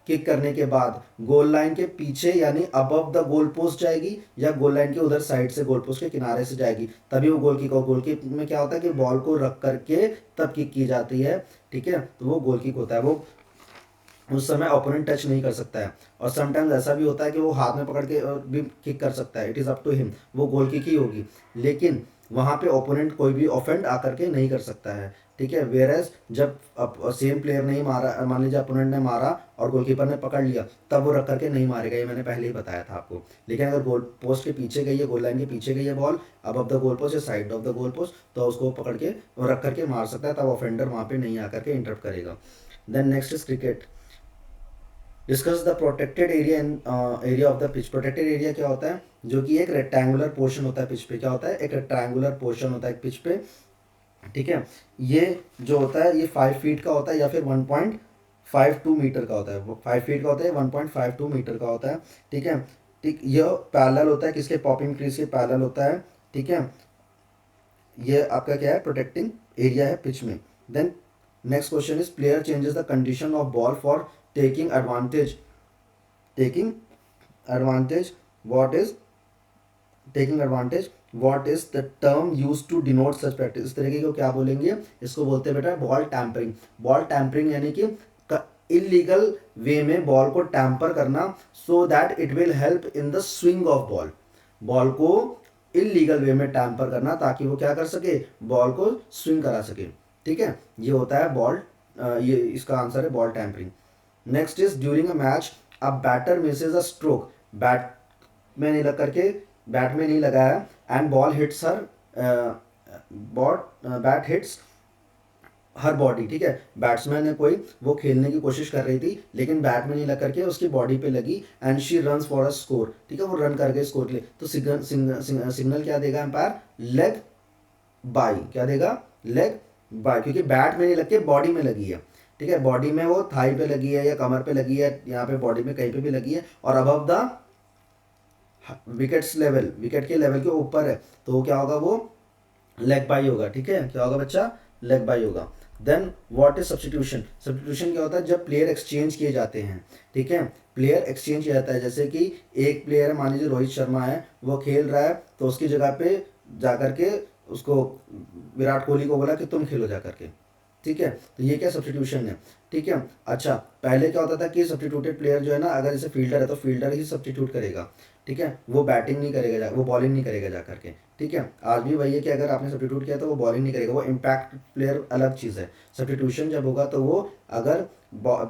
किक करने के बाद गोल लाइन के पीछे यानी अबव द गोल पोस्ट जाएगी या गोल लाइन के उधर साइड से गोल पोस्ट के किनारे से जाएगी, तभी वो गोल किक। और गोल किक में क्या होता है कि बॉल को रख करके तब किक की जाती है, ठीक है, तो वो गोल किक होता है। वो उस समय ओपोनेंट टच नहीं कर सकता है, और समटाइम्स ऐसा भी होता है कि वो हाथ में पकड़ के भी किक कर सकता है, it is up to him, वो गोल किक ही होगी, लेकिन वहाँ पे ओपोनेंट कोई भी ऑफेंड आकर के नहीं कर सकता है, ठीक है। वेयर एज जब सेम प्लेयर ने ही मारा, मान लीजिए अपोनेंट ने मारा और गोलकीपर ने पकड़ लिया, तब वो रख करके नहीं मारेगा, ये मैंने पहले ही बताया था आपको। लेकिन अगर गोल पोस्ट के पीछे गई है, गोल लाइन के पीछे गई है बॉल, अब द गोल पोस्ट या side of the goal post, तो उसको पकड़ के रख करके मार सकता है, तब ऑफेंडर वहाँ पे नहीं आकर के इंटरप्ट करेगा। Then next is cricket, discuss the protected area in area of the pitch. Protected area क्या होता है, जो कि एक रेक्टेंगुलर पोर्शन होता है पिच पे, क्या होता है, एक रेक्टेंगुलर पोर्शन होता है पिच पे, ठीक है। ये जो होता है ये 5 फीट का होता है या फिर 1.52 मीटर का होता है, 5 फीट का होता है, 1.52 मीटर का होता है, ठीक है। ठीक, यह पैरेलल होता है किसके, पॉपिंग ट्रीज के पैरेलल होता है, ठीक है। ये आपका क्या है, प्रोटेक्टिंग एरिया है पिच में। Then next question is player changes the condition of ball for taking advantage, taking advantage, what is taking advantage, what is the term use to denote such practice, इस तरीके को क्या बोलेंगे, इसको बोलते हैं बेटा बॉल टैम्परिंग। बॉल टैम्परिंग यानी कि इलीगल वे में बॉल को टैम्पर करना, so that it will help in the swing of ball, ball को इलीगल वे में टैम्पर करना ताकि वो क्या कर सके, बॉल को स्विंग करा सके, ठीक है। ये होता है बॉल, ये इसका आंसर है ball tampering. Next is during a match a batter misses a stroke, bat में नहीं लग करके, बैट में नहीं लगाया, and ball hits her, ball bat hits her body, ठीक है, बैट्समैन है कोई, वो खेलने की कोशिश कर रही थी लेकिन बैट में नहीं लग करके उसकी बॉडी पे लगी and she runs for a score, ठीक है, वो रन कर गए स्कोर के लिए, तो सिग्नल क्या देगा एम्पायर, लेग बाई, क्या देगा, लेग बाई, क्योंकि बैट में नहीं लग के बॉडी में लगी है, ठीक है, बॉडी में वो थाई पे लगी है या कमर पे लगी है, यहाँ पे बॉडी में कहीं पे भी लगी है और above the wickets level, wicket के लेवल के ऊपर है, तो वो क्या होगा, वो लेग बाई होगा, ठीक है, क्या होगा बच्चा, लेग बाई होगा। Then what is substitution, substitution क्या होता है, जब प्लेयर एक्सचेंज किए जाते हैं, ठीक है, प्लेयर एक्सचेंज किया जाता है, जैसे कि एक प्लेयर है, मान लीजिए रोहित शर्मा है, वो खेल रहा है, तो उसकी जगह पे जा करके उसको विराट कोहली को बोला कि तुम खेलो जा करके, ठीक है, तो ये क्या सब्सटीट्यूशन है, ठीक है। अच्छा, पहले क्या होता था कि सब्सटीट्यूटेड प्लेयर जो है ना, अगर जैसे फील्डर है तो फील्डर ही सब्सटीट्यूट करेगा, ठीक है, वो बैटिंग नहीं करेगा, वो बॉलिंग नहीं करेगा जा करके, ठीक है, आज भी वही है कि अगर आपने सब्सटीट्यूट किया तो वो बॉलिंग नहीं करेगा, वो इम्पैक्ट प्लेयर अलग चीज़ है, सब्सटीट्यूशन जब होगा तो वो अगर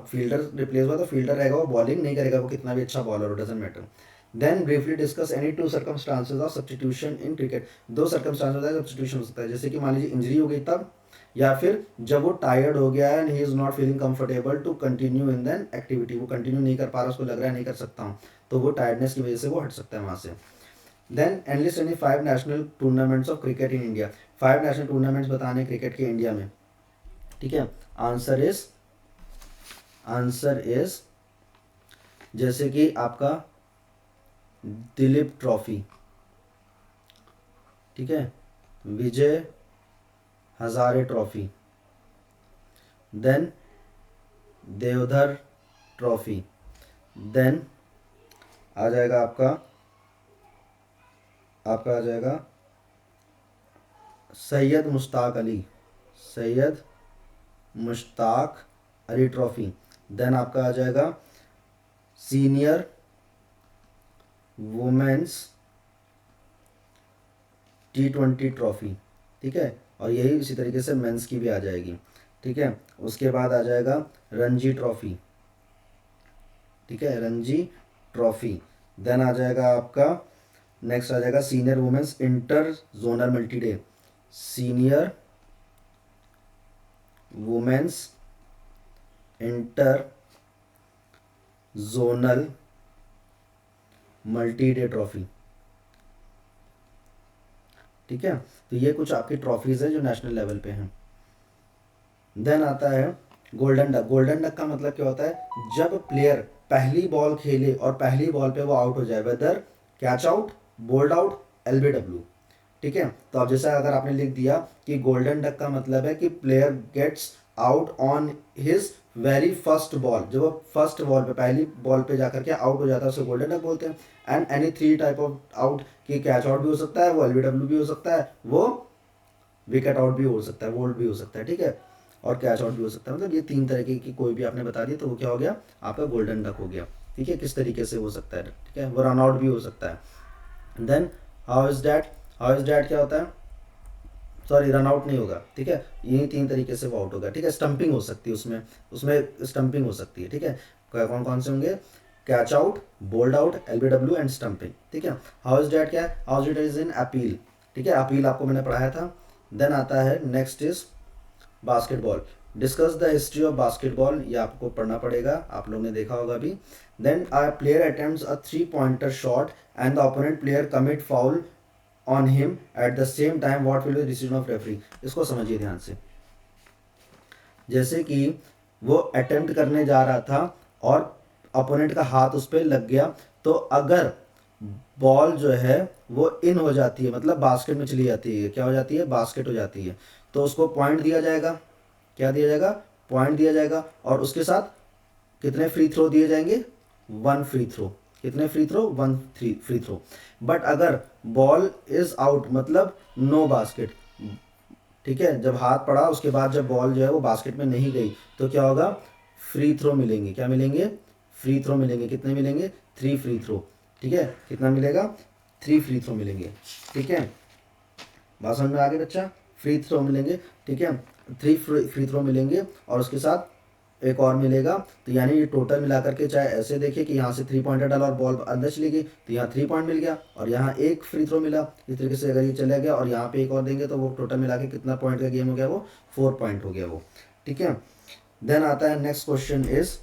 फील्डर रिप्लेस हुआ तो फील्डर रहेगा, वो बॉलिंग नहीं करेगा, वो कितना भी अच्छा बॉलर हो, doesn't matter. Then briefly discuss any two circumstances of substitution in cricket, दो सर्कमस्टांस होता है सब्सटीट्यूशन हो सकता है, जैसे कि मान लीजिए इंजरी हो गई तब, या फिर जब वो टायर्ड हो गया and he is not feeling comfortable to continue in that activity, वो कंटिन्यू नहीं कर पा रहा, उसको लग रहा है नहीं कर सकता हूँ, तो वो टायर्डनेस की वजह से वो हट सकता है वहाँ से। Then enlist any 5 national tournaments of cricket in India, 5 national tournaments बताने क्रिकेट के इंडिया में, ठीक है, आंसर इज जैसे कि आपका दिलीप ट्रॉफी, ठीक है, Vijay Hazare trophy, then Deodhar trophy, then आ जाएगा आपका आ जाएगा सैयद मुश्ताक अली ट्रॉफी, देन आपका आ जाएगा सीनियर वुमेन्स T20 ट्रॉफी, ठीक है, और यही इसी तरीके से मेंस की भी आ जाएगी, ठीक है, उसके बाद आ जाएगा रणजी ट्रॉफी, ठीक है, रणजी ट्रॉफी, देन आ जाएगा आपका नेक्स्ट आ जाएगा senior women's inter zonal multi day, senior women's inter zonal multi day trophy, ठीक है, तो ये कुछ आपकी ट्रॉफीज है जो नेशनल लेवल पे हैं। देन आता है गोल्डन डक, गोल्डन डक का मतलब क्या होता है, जब प्लेयर पहली बॉल खेले और पहली बॉल पे वो आउट हो जाए, whether catch out, bowled out, LBW, ठीक है, तो अब जैसा अगर आपने लिख दिया कि गोल्डन डक का मतलब है कि player gets out on his very first ball, जब वो फर्स्ट बॉल पे पहली बॉल पे जाकर के आउट हो जाता है उसे गोल्डन डक बोलते हैं। And any 3 type of out, कि कैच आउट भी हो सकता है, वो LBW भी हो सकता है, वो विकेट आउट भी हो सकता है, वोल्ड भी हो सकता है, ठीक है, और कैच आउट भी हो सकता है, मतलब ये 3 तरीके की कोई भी आपने बता दिया तो वो क्या हो गया, आपका गोल्डन डक हो गया, ठीक है, किस तरीके से हो सकता है, ठीक है, वो रन आउट भी हो सकता है। देन हाउ इज डैट क्या होता है, सॉरी रन आउट नहीं होगा, ठीक है, यही 3 तरीके से वो आउट होगा, ठीक है, स्टंपिंग हो सकती है उसमें उसमें स्टंपिंग हो सकती है, ठीक है, कौन कौन से होंगे, catch out, bowled out, LBW and stumping, ठीक है। हाउ इज डैट क्या है, how is it is in appeal, ठीक है, अपील आपको मैंने पढ़ाया था। देन आता है next is basketball, discuss the history of basketball, ये आपको पढ़ना पड़ेगा, आप लोगों ने देखा होगा अभी। Then a player attempts a 3-पॉइंटर shot and the opponent player commit foul on him at the same time, what will be decision of referee, इसको समझिए ध्यान से। जैसे कि वो अटेम्प्ट करने जा रहा था और अपोनेंट का हाथ उस पर लग गया, तो अगर बॉल जो है वो इन हो जाती है, मतलब बास्केट में चली जाती है, क्या हो जाती है, बास्केट हो जाती है, तो उसको पॉइंट दिया जाएगा, क्या दिया जाएगा, पॉइंट दिया जाएगा, और उसके साथ कितने फ्री थ्रो दिए जाएंगे, 1 फ्री थ्रो, कितने free throw, 1 free throw. But अगर बॉल इज आउट, मतलब नो बास्केट, ठीक है, जब हाथ पड़ा उसके बाद जब बॉल जो है वो बास्केट में नहीं गई, तो क्या होगा, फ्री थ्रो मिलेंगे, क्या मिलेंगे, फ्री थ्रो मिलेंगे, कितने मिलेंगे, 3 फ्री थ्रो, ठीक है, कितना मिलेगा, 3 फ्री थ्रो मिलेंगे, ठीक है, बात समझ में आ गई बच्चा, फ्री थ्रो मिलेंगे, ठीक है, 3 फ्री थ्रो मिलेंगे और उसके साथ एक और मिलेगा। तो यानी ये टोटल मिला करके चाहे ऐसे देखिए कि यहाँ से 3 पॉइंटर डाला और बॉल अंदर चली गई तो यहाँ 3 पॉइंट मिल गया और यहाँ एक फ्री थ्रो मिला। इस तरीके से अगर ये चला गया और यहाँ पे एक और देंगे तो वो टोटल मिला के कितना पॉइंट का गेम हो गया, वो 4 पॉइंट हो गया वो, ठीक है। देन आता है next question is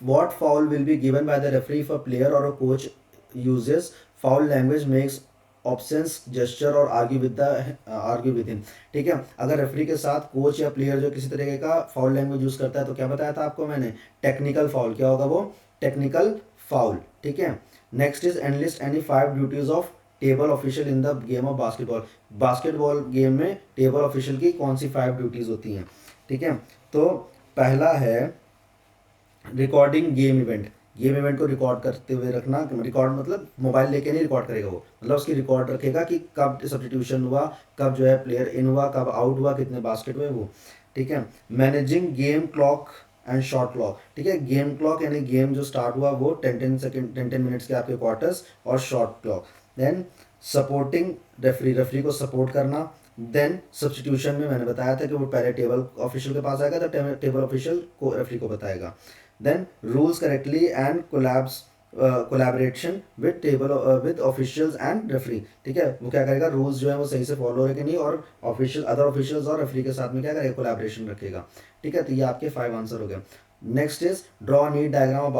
what foul will be given by the referee if a player or a coach uses foul language, makes options gesture और आर्ग्यू विद हिम, ठीक है। अगर रेफरी के साथ कोच या प्लेयर जो किसी तरीके का फाउल लैंग्वेज यूज करता है तो क्या बताया था आपको मैंने, टेक्निकल फाउल। क्या होगा वो, टेक्निकल फाउल, ठीक है। Next is enlist any 5 duties of table official in the game of basketball. Basketball game में टेबल ऑफिशियल की कौन सी 5 ड्यूटीज होती हैं, ठीक है। तो पहला है रिकॉर्डिंग गेम इवेंट को रिकॉर्ड करते हुए रखना। रिकॉर्ड मतलब मोबाइल लेके नहीं रिकॉर्ड करेगा वो, मतलब उसकी रिकॉर्ड रखेगा कि कब सब्स्टिट्यूशन हुआ, कब जो है प्लेयर इन हुआ, कब आउट हुआ, कितने बास्केट हुए वो, ठीक है। Managing game clock and shot clock, ठीक है। गेम क्लॉक यानी गेम जो स्टार्ट हुआ वो 10 मिनट्स के आपके क्वार्टर्स, और shot clock. Then supporting referee को सपोर्ट करना। देन सब्स्टिट्यूशन में मैंने बताया था कि वो पहले टेबल ऑफिशियल के पास आएगा तो टेबल ऑफिशियल को रेफरी को बताएगा। Then rules correctly and collaboration with table with officials and referee, ठीक है। वो क्या करेगा, रूल्स जो है वो सही से फॉलो हो रहे कि नहीं, और अदर ऑफिशियल्स और रेफरी के साथ में क्या करेगा, कोलैबोरेशन रखेगा, ठीक है। तो ये आपके 5 आंसर हो गए। Next is draw NEET diagram of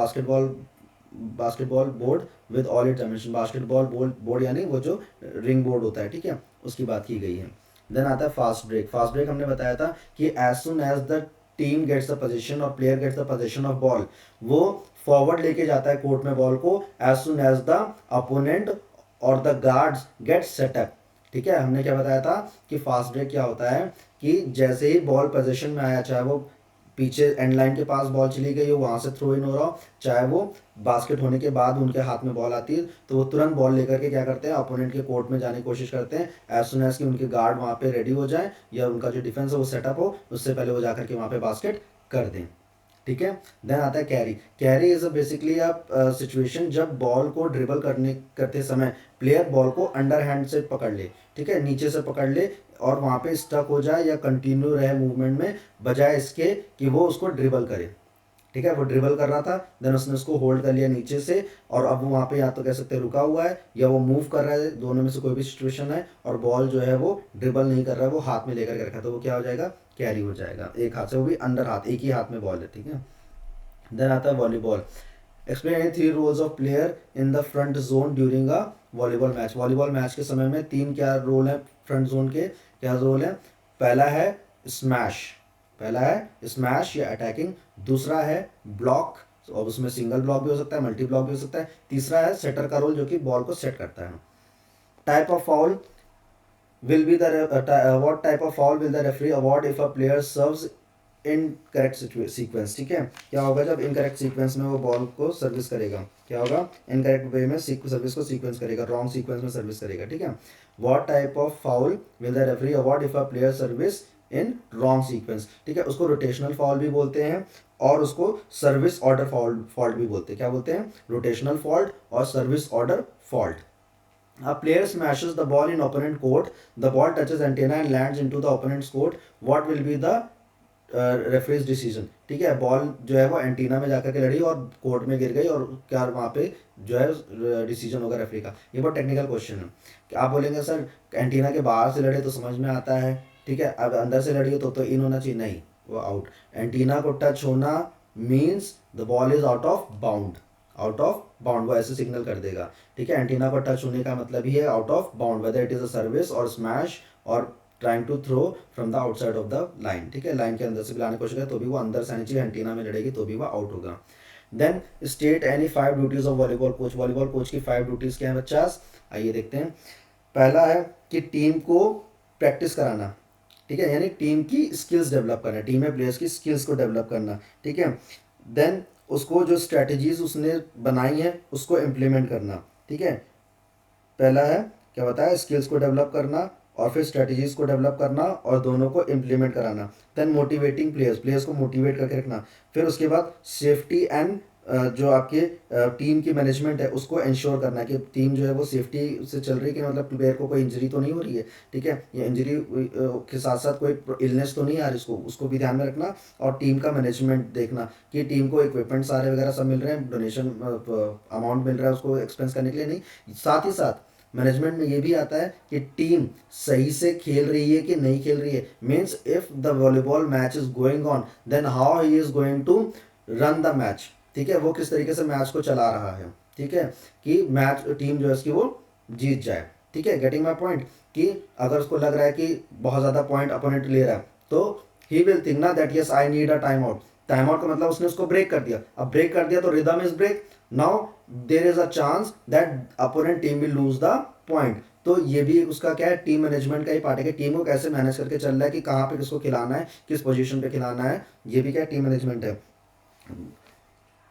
basketball board with all it dimension. Basketball board यानी वो जो रिंग बोर्ड होता है, ठीक है, उसकी बात की गई है। देन आता है फास्ट ब्रेक हमने बताया था कि as soon as the team gets the position और player gets the position of ball, वो फॉरवर्ड लेके जाता है कोर्ट में बॉल को as soon as the opponent और द गार्ड्स गेट सेटअप, ठीक है। हमने क्या बताया था कि फास्ट ब्रेक क्या होता है कि जैसे ही बॉल पोजीशन में आया, चाहे वो पीछे एंड लाइन के पास बॉल चली गई हो, वहाँ से थ्रो इन हो रहा हो, चाहे वो बास्केट होने के बाद उनके हाथ में बॉल आती है तो वो तुरंत बॉल लेकर के क्या करते हैं, अपोनेंट के कोर्ट में जाने की कोशिश करते हैं एज सुन एज कि उनके गार्ड वहाँ पे रेडी हो जाए या उनका जो डिफेंस है वो सेटअप हो, उससे पहले वो जाकर के वहाँ पे बास्केट कर दें, ठीक है। देन आता है carry is basically a situation जब बॉल को ड्रिबल करते समय प्लेयर बॉल को अंडर हैंड से पकड़ ले, ठीक है, नीचे से पकड़ ले और वहाँ पे स्टक हो जाए या कंटिन्यू रहे मूवमेंट में, बजाय इसके कि वो उसको ड्रिबल करे, ठीक है। वो ड्रिबल कर रहा था, देन उसने उसको होल्ड कर लिया नीचे से और अब वो वहाँ पे या तो कह सकते हैं रुका हुआ है या वो मूव कर रहा है, दोनों में से कोई भी सिचुएशन है, और बॉल जो है वो ड्रिबल नहीं कर रहा है, वो हाथ में लेकर के रखा है, तो वो क्या हो जाएगा, कैरी हो जाएगा, एक हाथ से, वो भी अंडर हाथ, एक ही हाथ में बॉल है, ठीक है। देन आता है volleyball. Explain any 3 roles of player in the front zone during a volleyball match के समय में 3 क्या रोल है फ्रंट जोन के, क्या रोल है। पहला है स्मैश या अटैकिंग, दूसरा है ब्लॉक, और उसमें सिंगल ब्लॉक भी हो सकता है, मल्टी ब्लॉक भी हो सकता है, तीसरा है सेटर का रोल जो कि बॉल को सेट करता है। Type of foul will be the what type of foul will the referee award if a player serves incorrect sequence, ठीक है। क्या होगा जब इनकरेक्ट सीक्वेंस में वो बॉल को सर्विस करेगा, क्या होगा, इनकरेक्ट वे में सर्विस को सीक्वेंस करेगा, रॉन्ग सीक्वेंस में सर्विस करेगा, ठीक है। What type of foul will the referee award if a player service in wrong sequence, ठीक है। उसको रोटेशनल फॉल भी बोलते हैं और उसको सर्विस ऑर्डर फॉल्ट भी बोलते हैं, क्या बोलते हैं, रोटेशनल फॉल्ट और service order fault. A player smashes the ball in opponent court. The ball touches antenna and lands into the opponent's court. What will be the referees decision, ठीक है। Ball जो है वो एंटीना में जाकर के लड़ी और कोर्ट में गिर गई और क्या वहाँ पे जो है डिसीजन होगा रेफरी का। ये बहुत टेक्निकल क्वेश्चन है कि आप बोलेंगे सर एंटीना के बाहर से लड़े तो समझ में आता है, ठीक है, अब अंदर से लड़ी हो तो इन होना चाहिए, नहीं, वो आउट। एंटीना को टच होना means the ball is out of bound, वो ऐसे सिग्नल कर देगा, ठीक है। एंटीना को टच होने का मतलब ही है out of bound, whether it is a service और स्मैश और trying to throw from the outside of the line, ठीक है। लाइन के अंदर से भी लाने की कोशिश करे तो भी वो अंदर से आनी चाहिए, एंटीना में लड़ेगी तो भी वो आउट होगा। Then state any 5 duties of volleyball coach की 5 ड्यूटीज क्या है बच्चा, आइए देखते हैं। पहला है कि टीम को प्रैक्टिस कराना, ठीक है, यानी टीम की स्किल्स डेवलप करना, टीम में प्लेयर्स की स्किल्स को डेवलप करना, ठीक है। देन उसको जो स्ट्रैटेजीज उसने बनाई है उसको इम्प्लीमेंट करना, ठीक है। पहला है क्या बताया, स्किल्स को डेवलप करना और फिर स्ट्रैटेजीज को डेवलप करना और दोनों को इम्प्लीमेंट कराना। देन मोटिवेटिंग प्लेयर्स को मोटिवेट करके रखना। फिर उसके बाद सेफ्टी एंड जो आपके टीम की मैनेजमेंट है उसको इंश्योर करना है कि टीम जो है वो सेफ्टी से चल रही है, कि मतलब प्लेयर को कोई इंजरी तो नहीं हो रही है, ठीक है, या इंजरी के साथ साथ कोई इलनेस तो नहीं आ रही, उसको भी ध्यान में रखना। और टीम का मैनेजमेंट देखना कि टीम को इक्विपमेंट सारे वगैरह सब मिल रहे हैं, डोनेशन अमाउंट मिल रहा है उसको एक्सपेंस करने के लिए, नहीं, साथ ही साथ मैनेजमेंट में ये भी आता है कि टीम सही से खेल रही है कि नहीं खेल रही है। Means if the volleyball match is going on, then how he is going to run the match, ठीक है, वो किस तरीके से मैच को चला रहा है, ठीक है, कि मैच टीम जो है उसकी वो जीत जाए, ठीक है, गेटिंग माई पॉइंट। कि अगर उसको लग रहा है कि बहुत ज़्यादा पॉइंट अपोनेंट ले रहा है तो ही विल थिंक ना that yes I need a time out. Time out का मतलब उसने उसको ब्रेक कर दिया, अब ब्रेक कर दिया तो rhythm is break, now there is a chance that opponent team will lose the point. तो ये भी उसका क्या है, टीम मैनेजमेंट का ही पार्ट है कि टीम को कैसे मैनेज करके चल रहा है, कि कहाँ पे किसको खिलाना है, किस पोजीशन पे खिलाना है, ये भी क्या टीम मैनेजमेंट है।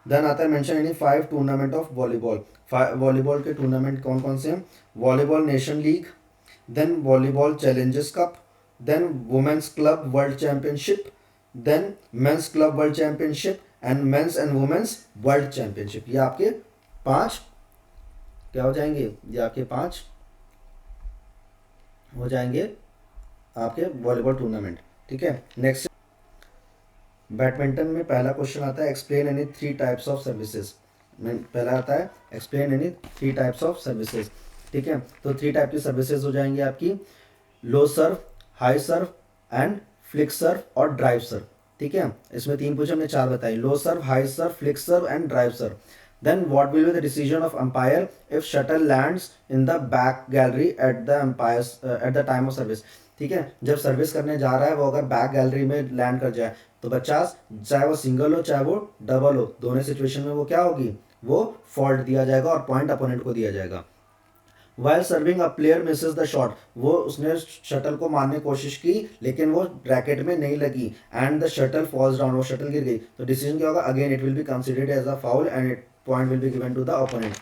देन आता है mention any 5 tournament of volleyball. Volleyball के टूर्नामेंट कौन कौन से हैं? Volleyball nation league, then volleyball challengers cup, then women's club world championship, then men's club world championship and men's and women's world championship. ये आपके 5 क्या हो जाएंगे, ये आपके 5 हो जाएंगे आपके वॉलीबॉल टूर्नामेंट, ठीक है। नेक्स्ट बैडमिंटन में पहला क्वेश्चन आता है explain any 3 types of services. में पहला आता है explain any 3 types of services, ठीक है। तो 3 टाइप की सर्विसेज हो जाएंगी आपकी, लो serve, high serve and flick सर्व और ड्राइव सर्व, ठीक है। इसमें 3 पूछे, हमने 4 बताई, low serve, high serve, flick serve and drive serve. Then what will be the decision of umpire if shuttle lands in the back gallery at the umpires at the time of service, ठीक है। जब service करने जा रहा है वो अगर back gallery में लैंड कर जाए तो बच्चास, चाहे वो सिंगल हो चाहे वो डबल हो, दोनों सिचुएशन में वो क्या होगी, वो फॉल्ट दिया जाएगा और पॉइंट अपोनेंट को दिया जाएगा। While serving a player Mrs the shot, वो उसने शटल को मारने की कोशिश की लेकिन वो रैकेट में नहीं लगी and the shuttle falls down, वो शटल गिर गई, तो डिसीजन क्या होगा, again it will be considered as a foul and it point will be given to the opponent.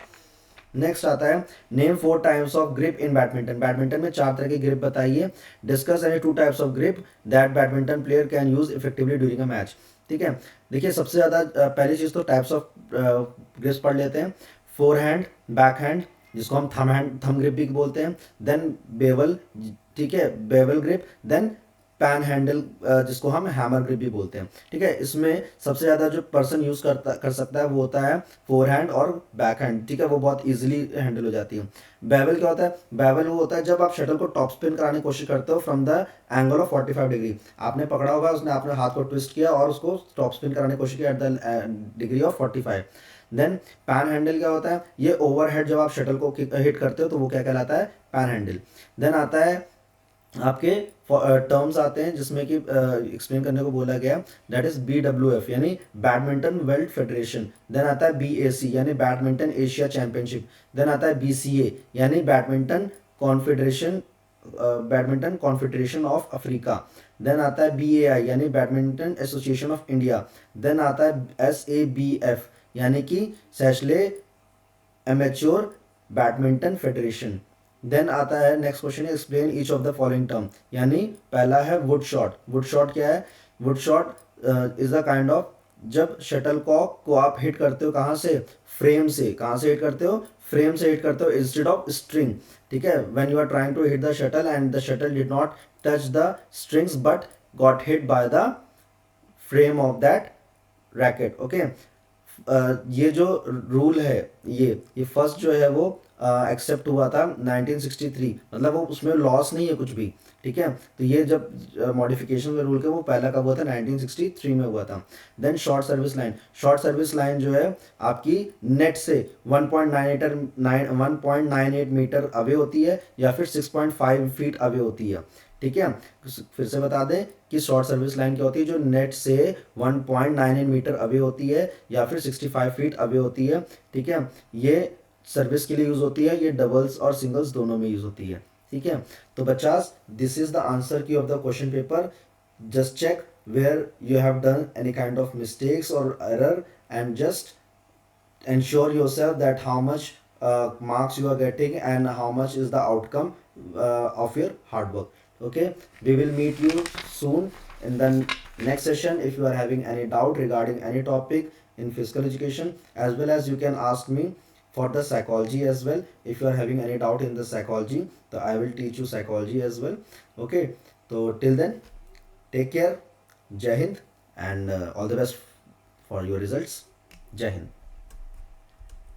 Next आता है name 4 types of grip in badminton. Badminton में 4 तरह की ग्रिप बताइए। Discuss any 2 types of grip that badminton player can use effectively during a match, ठीक है। देखिए सबसे ज़्यादा पहली चीज़ तो टाइप्स ऑफ ग्रिप्स पढ़ लेते हैं। फोर हैंड, बैक हैंड जिसको हम थम ग्रिप भी बोलते हैं, देन बेवल, ठीक है, bevel grip, then pan handle जिसको हम हैमर ग्रिप भी बोलते हैं, ठीक है। इसमें सबसे ज़्यादा जो पर्सन यूज़ कर सकता है वो होता है फोर हैंड और बैक हैंड, ठीक है, वो बहुत इजीली हैंडल हो जाती है। बेवल क्या होता है, बेवल वो होता है जब आप शटल को टॉप स्पिन कराने की कोशिश करते हो from the angle of 45 degree, आपने पकड़ा होगा, उसने आपने हाथ को ट्विस्ट किया और उसको टॉप स्पिन कराने की कोशिश की at the degree of 45। Then pan handle क्या होता है, ये ओवरहेड जब आप शटल को हिट करते हो तो वो क्या कहलाता है, पैन हैंडल। देन आता है आपके टर्म्स आते हैं जिसमें कि एक्सप्लेन करने को बोला गया, दैट इज BWF यानी बैडमिंटन वर्ल्ड फेडरेशन। देन आता है BAC यानी बैडमिंटन एशिया चैंपियनशिप। देन आता है BCA यानी badminton confederation of Africa. Then आता है BAI यानी badminton association of India. Then आता है SABF यानी कि Seychelles amateur badminton federation. Then आता है next question, explain each of the following term, यानी पहला है वुड शॉट। वुड शॉट क्या है, wood shot is a kind of, जब शटल कॉक को आप हिट करते हो कहाँ से, फ्रेम से, कहाँ से हिट करते हो, फ्रेम से हिट करते हो इंस्टेड ऑफ स्ट्रिंग, ठीक है। When you are trying to hit the shuttle and the shuttle did not touch the strings but got hit by the frame of that racket, okay. ये जो rule है ये first जो है वो accept हुआ था 1963, मतलब वो उसमें लॉस नहीं है कुछ भी, ठीक है। तो ये जब मॉडिफिकेशन का रूल का वो पहला कब हुआ था, 1963 में हुआ था। Then short service line, short service line जो है आपकी नेट से 1.98 मीटर अवे होती है या फिर 6.5 फीट अवे होती है, ठीक है। फिर से बता दें कि शॉर्ट सर्विस लाइन क्या होती है, जो नेट से 1.98 मीटर अवे होती है या फिर 65 फीट अवे होती है, ठीक है। ये सर्विस के लिए यूज़ होती है, ये डबल्स और सिंगल्स दोनों में यूज़ होती है, ठीक है। तो बच्चास this is the answer key of the question paper. Just check where you have done any kind of mistakes और error and just ensure yourself that how much marks you are getting and how much is the outcome of your hard work. Okay, we will meet you soon in the next session. If you are having any doubt regarding any topic in physical education, as well as you can ask me for the psychology as well. If you are having any doubt in the psychology, so I will teach you psychology as well. Okay, so till then, take care. Jai Hind, and all the best for your results. Jai Hind.